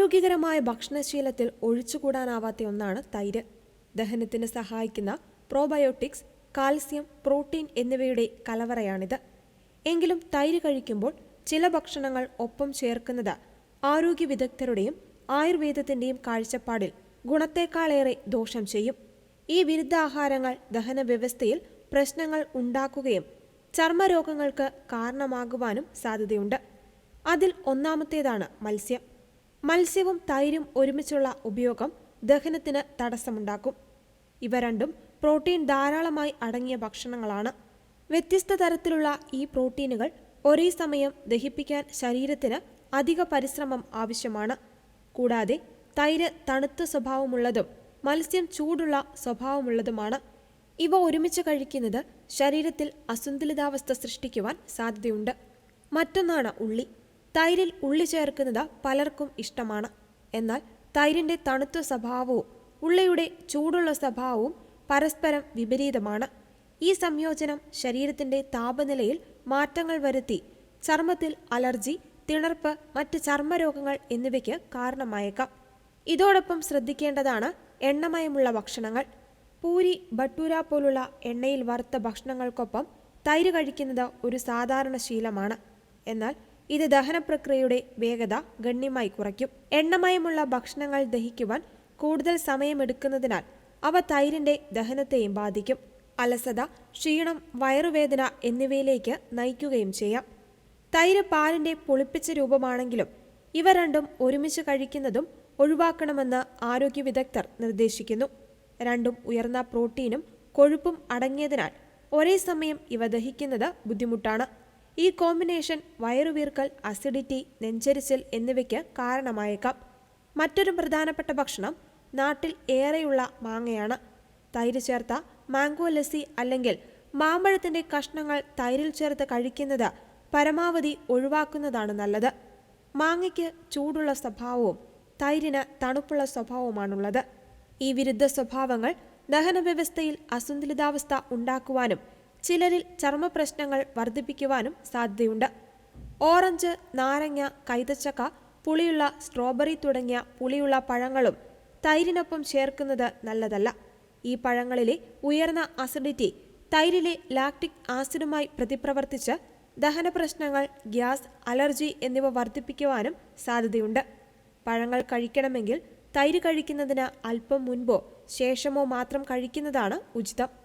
ആരോഗ്യകരമായ ഭക്ഷണശീലത്തിൽ ഒഴിച്ചുകൂടാനാവാത്ത ഒന്നാണ് തൈര്. ദഹനത്തിന് സഹായിക്കുന്ന പ്രോബയോട്ടിക്സ്, കാൽസ്യം, പ്രോട്ടീൻ എന്നിവയുടെ കലവറയാണിത്. എങ്കിലും തൈര് കഴിക്കുമ്പോൾ ചില ഭക്ഷണങ്ങൾ ഒപ്പം ചേർക്കുന്നത് ആരോഗ്യ വിദഗ്ധരുടെയും ആയുർവേദത്തിന്റെയും കാഴ്ചപ്പാടിൽ ഗുണത്തേക്കാളേറെ ദോഷം ചെയ്യും. ഈ വിരുദ്ധാഹാരങ്ങൾ ദഹന വ്യവസ്ഥയിൽ പ്രശ്നങ്ങൾ ഉണ്ടാക്കുകയും ചർമ്മരോഗങ്ങൾക്ക് കാരണമാകുവാനും സാധ്യതയുണ്ട്. അതിൽ ഒന്നാമത്തേതാണ് മത്സ്യം. മത്സ്യവും തൈരും ഒരുമിച്ചുള്ള ഉപയോഗം ദഹനത്തിന് തടസ്സമുണ്ടാക്കും. ഇവ രണ്ടും പ്രോട്ടീൻ ധാരാളമായി അടങ്ങിയ ഭക്ഷണങ്ങളാണ്. വ്യത്യസ്ത തരത്തിലുള്ള ഈ പ്രോട്ടീനുകൾ ഒരേ സമയം ദഹിപ്പിക്കാൻ ശരീരത്തിന് അധിക പരിശ്രമം ആവശ്യമാണ്. കൂടാതെ തൈര് തണുത്ത സ്വഭാവമുള്ളതും മത്സ്യം ചൂടുള്ള സ്വഭാവമുള്ളതുമാണ്. ഇവ ഒരുമിച്ച് കഴിക്കുന്നത് ശരീരത്തിൽ അസന്തുലിതാവസ്ഥ സൃഷ്ടിക്കുവാൻ സാധ്യതയുണ്ട്. മറ്റൊന്നാണ് ഉള്ളി. തൈരിൽ ഉള്ളി ചേർക്കുന്നത് പലർക്കും ഇഷ്ടമാണ്. എന്നാൽ തൈരിന്റെ തണുത്ത സ്വഭാവവും ഉള്ളിയുടെ ചൂടുള്ള സ്വഭാവവും പരസ്പരം വിപരീതമാണ്. ഈ സംയോജനം ശരീരത്തിന്റെ താപനിലയിൽ മാറ്റങ്ങൾ വരുത്തി ചർമ്മത്തിൽ അലർജി, തിണർപ്പ്, മറ്റ് ചർമ്മരോഗങ്ങൾ എന്നിവയ്ക്ക് കാരണമായേക്കാം. ഇതോടൊപ്പം ശ്രദ്ധിക്കേണ്ടതാണ് എണ്ണമയമുള്ള ഭക്ഷണങ്ങൾ. പൂരി, ഭട്ടൂര പോലുള്ള എണ്ണയിൽ വറുത്ത ഭക്ഷണങ്ങൾക്കൊപ്പം തൈര് കഴിക്കുന്നത് ഒരു സാധാരണ ശീലമാണ്. എന്നാൽ ഇത് ദഹനപ്രക്രിയയുടെ വേഗത ഗണ്യമായി കുറയ്ക്കും. എണ്ണമയമുള്ള ഭക്ഷണങ്ങൾ ദഹിക്കുവാൻ കൂടുതൽ സമയമെടുക്കുന്നതിനാൽ അവ തൈരിന്റെ ദഹനത്തെയും ബാധിക്കും. അലസത, ക്ഷീണം, വയറുവേദന എന്നിവയിലേക്ക് നയിക്കുകയും ചെയ്യാം. തൈര് പാലിന്റെ പൊളിപ്പിച്ച രൂപമാണെങ്കിലും ഇവ രണ്ടും ഒരുമിച്ച് കഴിക്കുന്നതും ഒഴിവാക്കണമെന്ന് ആരോഗ്യ വിദഗ്ധർ നിർദ്ദേശിക്കുന്നു. രണ്ടും ഉയർന്ന പ്രോട്ടീനും കൊഴുപ്പും അടങ്ങിയതിനാൽ ഒരേ സമയം ഇവ ദഹിക്കുന്നത് ബുദ്ധിമുട്ടാണ്. ഈ കോമ്പിനേഷൻ വയറുവീർക്കൽ, അസിഡിറ്റി, നെഞ്ചരിച്ചിൽ എന്നിവയ്ക്ക് കാരണമായേക്കാം. മറ്റൊരു പ്രധാനപ്പെട്ട ഭക്ഷണം നാട്ടിൽ ഏറെയുള്ള മാങ്ങയാണ്. തൈര് ചേർത്ത മാംഗോ ലസ്സി അല്ലെങ്കിൽ മാമ്പഴത്തിന്റെ കഷ്ണങ്ങൾ തൈരിൽ ചേർത്ത് കഴിക്കുന്നത് പരമാവധി ഒഴിവാക്കുന്നതാണ് നല്ലത്. മാങ്ങയ്ക്ക് ചൂടുള്ള സ്വഭാവവും തൈരിന് തണുപ്പുള്ള സ്വഭാവവുമാണുള്ളത്. ഈ വിരുദ്ധ സ്വഭാവങ്ങൾ ദഹനവ്യവസ്ഥയിൽ അസന്തുലിതാവസ്ഥ ഉണ്ടാക്കുവാനും ചിലരിൽ ചർമ്മപ്രശ്നങ്ങൾ വർദ്ധിപ്പിക്കുവാനും സാധ്യതയുണ്ട്. ഓറഞ്ച്, നാരങ്ങ, കൈതച്ചക്ക, പുളിയുള്ള സ്ട്രോബെറി തുടങ്ങിയ പുളിയുള്ള പഴങ്ങളും തൈരിനൊപ്പം ചേർക്കുന്നത് നല്ലതല്ല. ഈ പഴങ്ങളിലെ ഉയർന്ന അസിഡിറ്റി തൈരിലെ ലാക്റ്റിക് ആസിഡുമായി പ്രതിപ്രവർത്തിച്ച് ദഹനപ്രശ്നങ്ങൾ, ഗ്യാസ്, അലർജി എന്നിവ വർദ്ധിപ്പിക്കുവാനും സാധ്യതയുണ്ട്. പഴങ്ങൾ കഴിക്കണമെങ്കിൽ തൈര് കഴിക്കുന്നതിന് അല്പം മുൻപോ ശേഷമോ മാത്രം കഴിക്കുന്നതാണ് ഉചിതം.